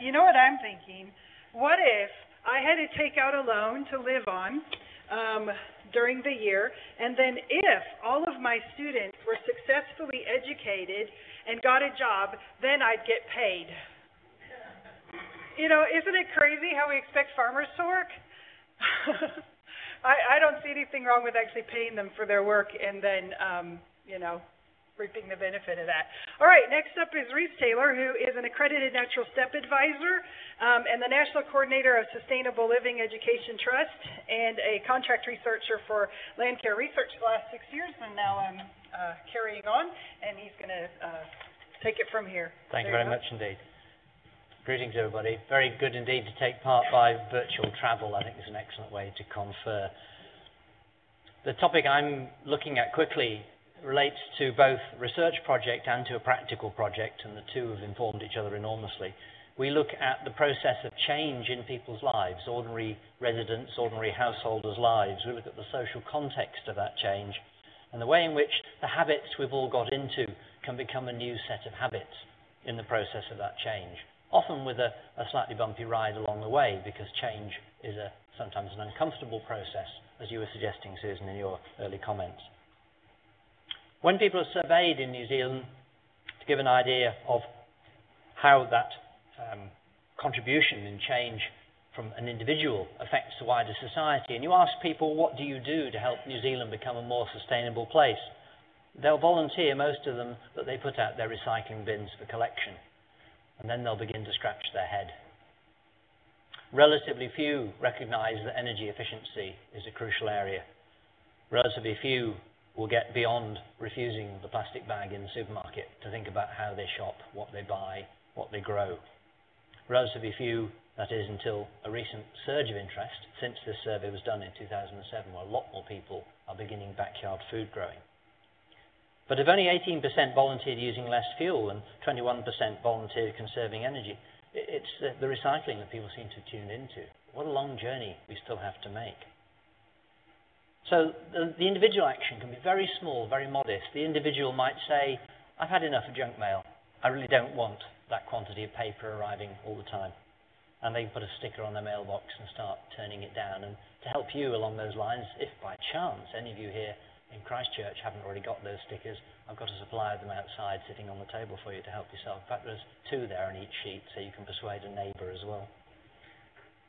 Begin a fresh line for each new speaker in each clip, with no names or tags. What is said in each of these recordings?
You know what I'm thinking? What if I had to take out a loan to live on during the year, and then if all of my students were successfully educated and got a job, then I'd get paid. You know, isn't it crazy how we expect farmers to work? I don't see anything wrong with actually paying them for their work and then, you know, reaping the benefit of that. All right, next up is Rhys Taylor, who is an accredited Natural Step Advisor and the National Coordinator of Sustainable Living Education Trust and a contract researcher for Land Care Research the last 6 years, and now I'm carrying on, and he's going to take it from here.
Thank you very much indeed. Greetings, everybody. Very good indeed to take part by virtual travel. I think is an excellent way to confer. The topic I'm looking at quickly relates to both research project and to a practical project, and the two have informed each other enormously. We look at the process of change in people's lives, ordinary residents, ordinary householders' lives. We look at the social context of that change and the way in which the habits we've all got into can become a new set of habits in the process of that change, often with a slightly bumpy ride along the way, because change is sometimes an uncomfortable process, as you were suggesting, Susan, in your early comments. When people are surveyed in New Zealand to give an idea of how that contribution in change from an individual affects the wider society, and you ask people, what do you do to help New Zealand become a more sustainable place? They'll volunteer, most of them, that they put out their recycling bins for collection, and then they'll begin to scratch their head. Relatively few recognise that energy efficiency is a crucial area. Relatively few will get beyond refusing the plastic bag in the supermarket to think about how they shop, what they buy, what they grow. Relatively few, that is, until a recent surge of interest since this survey was done in 2007, where a lot more people are beginning backyard food growing. But if only 18% volunteered using less fuel and 21% volunteered conserving energy, it's the recycling that people seem to tune into. What a long journey we still have to make. So the individual action can be very small, very modest. The individual might say, I've had enough of junk mail. I really don't want that quantity of paper arriving all the time. And they can put a sticker on their mailbox and start turning it down. And to help you along those lines, if by chance any of you here in Christchurch haven't already got those stickers, I've got a supply of them outside sitting on the table for you to help yourself. In fact, there's 2 there on each sheet, so you can persuade a neighbour as well.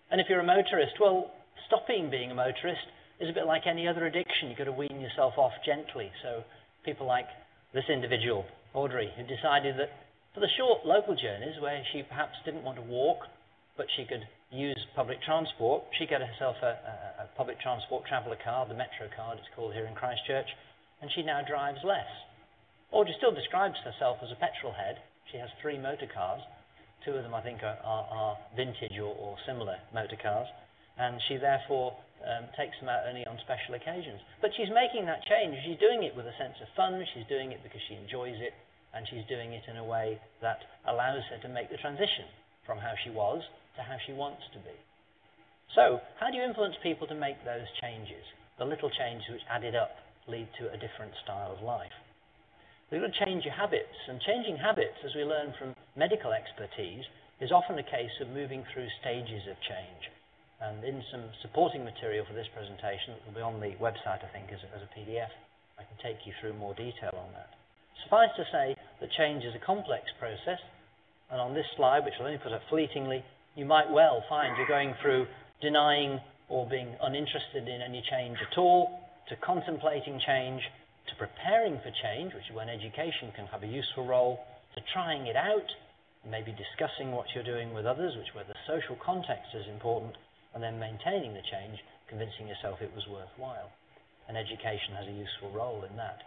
And if you're a motorist, well, stopping being a motorist is a bit like any other addiction. You've got to wean yourself off gently. So people like this individual, Audrey, who decided that for the short local journeys where she perhaps didn't want to walk, but she could use public transport, she got herself a public transport traveller card, the Metro card it's called here in Christchurch, and she now drives less. Audrey still describes herself as a petrol head. She has 3 motor cars. 2 of them I think are vintage or similar motor cars, and she therefore takes them out only on special occasions. But she's making that change. She's doing it with a sense of fun. She's doing it because she enjoys it, and she's doing it in a way that allows her to make the transition from how she was to how she wants to be. So, how do you influence people to make those changes? The little changes which added up lead to a different style of life. You've got to change your habits, and changing habits, as we learn from medical expertise, is often a case of moving through stages of change. And in some supporting material for this presentation, that will be on the website, I think, as a PDF, I can take you through more detail on that. Suffice to say that change is a complex process, and on this slide, which I'll only put up fleetingly, you might well find you're going through denying or being uninterested in any change at all, to contemplating change, to preparing for change, which is when education can have a useful role, to trying it out, maybe discussing what you're doing with others, which where the social context is important, and then maintaining the change, convincing yourself it was worthwhile. And education has a useful role in that.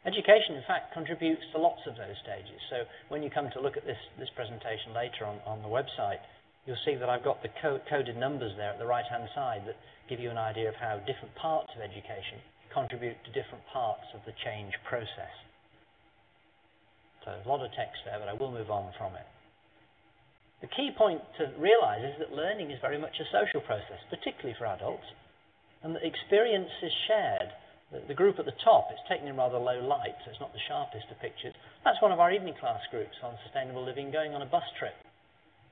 Education, in fact, contributes to lots of those stages. So when you come to look at this presentation later on the website, you'll see that I've got the coded numbers there at the right-hand side that give you an idea of how different parts of education contribute to different parts of the change process. So there's a lot of text there, but I will move on from it. The key point to realise is that learning is very much a social process, particularly for adults. and the experience is shared. The group at the top, it's taken in rather low light, so it's not the sharpest of pictures. That's one of our evening class groups on sustainable living going on a bus trip.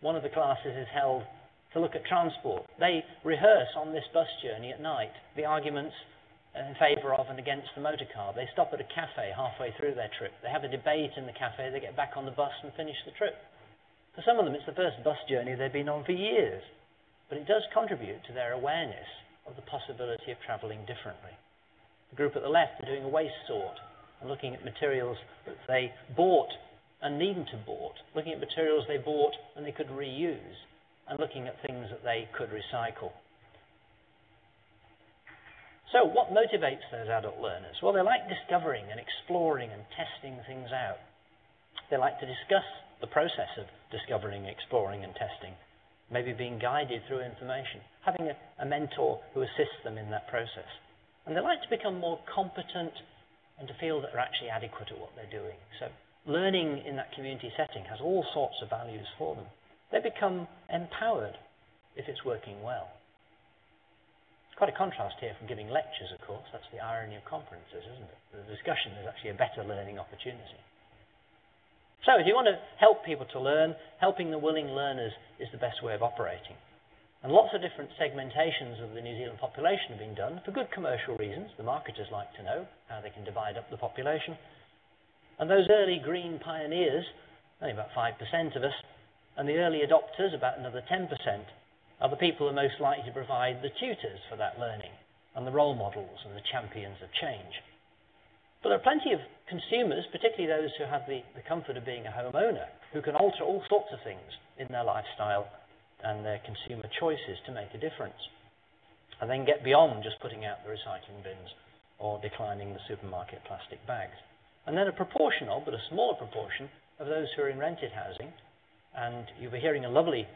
One of the classes is held to look at transport. They rehearse on this bus journey at night the arguments in favour of and against the motor car. They stop at a cafe halfway through their trip. They have a debate in the cafe. They get back on the bus and finish the trip. For some of them, it's the first bus journey they've been on for years. But it does contribute to their awareness of the possibility of travelling differently. The group at the left are doing a waste sort and looking at materials that they bought and needn't have bought, looking at materials they bought and they could reuse, and looking at things that they could recycle. So what motivates those adult learners? Well, they like discovering and exploring and testing things out. They like to discuss the process of discovering, exploring and testing, maybe being guided through information, having a mentor who assists them in that process. And they like to become more competent and to feel that they're actually adequate at what they're doing. So learning in that community setting has all sorts of values for them. They become empowered if it's working well. Quite a contrast here from giving lectures, of course. That's the irony of conferences, isn't it? The discussion is actually a better learning opportunity. So if you want to help people to learn, helping the willing learners is the best way of operating. And lots of different segmentations of the New Zealand population have been done for good commercial reasons. The marketers like to know how they can divide up the population. And those early green pioneers, only about 5% of us, and the early adopters, about another 10%, are the people who are most likely to provide the tutors for that learning, and the role models and the champions of change. But there are plenty of consumers, particularly those who have the comfort of being a homeowner, who can alter all sorts of things in their lifestyle and their consumer choices to make a difference, and then get beyond just putting out the recycling bins or declining the supermarket plastic bags. And then a proportional, but a smaller proportion, of those who are in rented housing, and you'll be hearing a lovely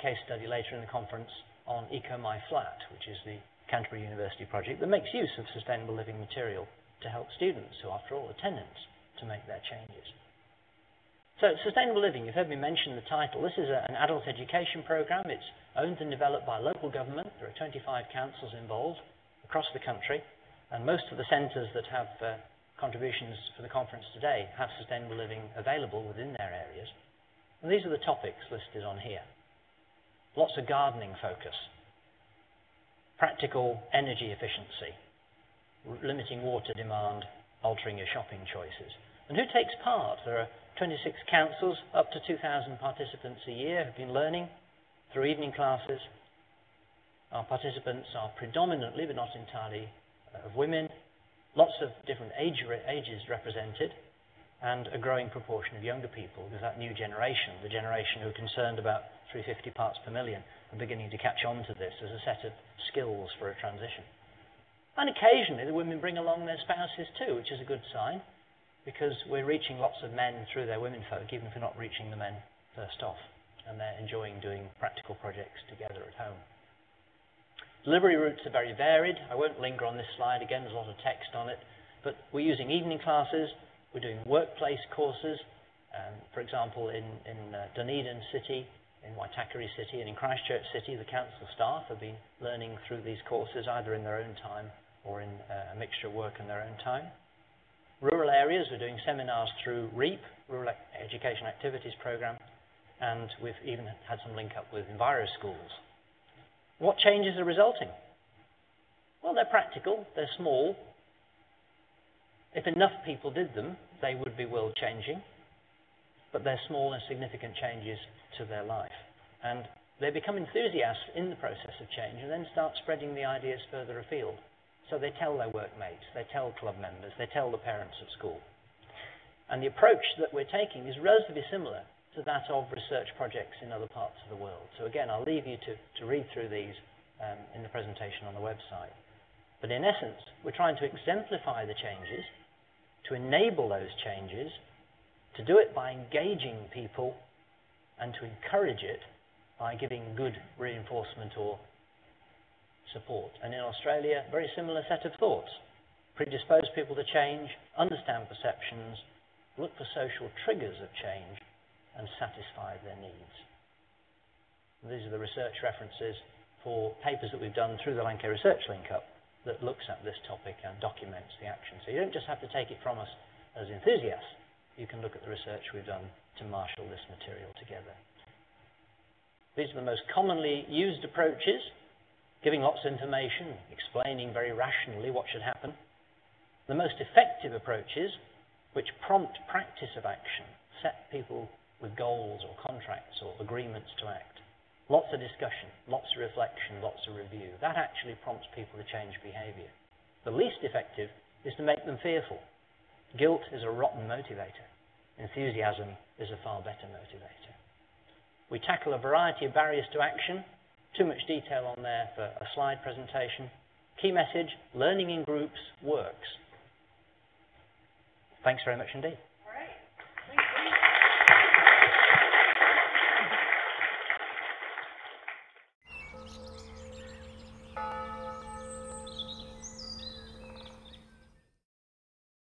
case study later in the conference on Eco My Flat, which is the Canterbury University project that makes use of sustainable living material to help students, who after all are tenants, to make their changes. So sustainable living, you've heard me mention the title. This is an adult education program. It's owned and developed by local government. There are 25 councils involved across the country, and most of the centres that have contributions for the conference today have sustainable living available within their areas. And these are the topics listed on here. Lots of gardening focus, practical energy efficiency, limiting water demand, altering your shopping choices. And who takes part? There are 26 councils, up to 2,000 participants a year have been learning through evening classes. Our participants are predominantly, but not entirely, of women, lots of different ages represented, and a growing proportion of younger people, because that new generation, the generation who are concerned about 350 parts per million, are beginning to catch on to this as a set of skills for a transition. And occasionally the women bring along their spouses too, which is a good sign, because we're reaching lots of men through their womenfolk, even if we're not reaching the men first off, and they're enjoying doing practical projects together at home. Delivery routes are very varied. I won't linger on this slide again, there's a lot of text on it, but we're using evening classes, we're doing workplace courses, for example in Dunedin City, in Waitakere City, and in Christchurch City, the council staff have been learning through these courses either in their own time or in a mixture of work in their own time. Rural areas, we're doing seminars through REAP, Rural Education Activities Programme, and we've even had some link up with Enviro schools. What changes are resulting? Well, they're practical, they're small. If enough people did them, they would be world changing, but they're small and significant changes to their life. And they become enthusiasts in the process of change and then start spreading the ideas further afield. So they tell their workmates, they tell club members, they tell the parents at school. And the approach that we're taking is relatively similar to that of research projects in other parts of the world. So again, I'll leave you to read through these in the presentation on the website. But in essence, we're trying to exemplify the changes, to enable those changes, to do it by engaging people, and to encourage it by giving good reinforcement or support. And in Australia, very similar set of thoughts. Predispose people to change, understand perceptions, look for social triggers of change, and satisfy their needs. These are the research references for papers that we've done through the Lanka Research Link-Up that looks at this topic and documents the action. So you don't just have to take it from us as enthusiasts. You can look at the research we've done to marshal this material together. These are the most commonly used approaches, giving lots of information, explaining very rationally what should happen. The most effective approaches, which prompt practice of action, set people with goals or contracts or agreements to act. Lots of discussion, lots of reflection, lots of review. That actually prompts people to change behaviour. The least effective is to make them fearful. Guilt is a rotten motivator. Enthusiasm is a far better motivator. We tackle a variety of barriers to action. Too much detail on there for a slide presentation. Key message, learning in groups works. Thanks very much indeed.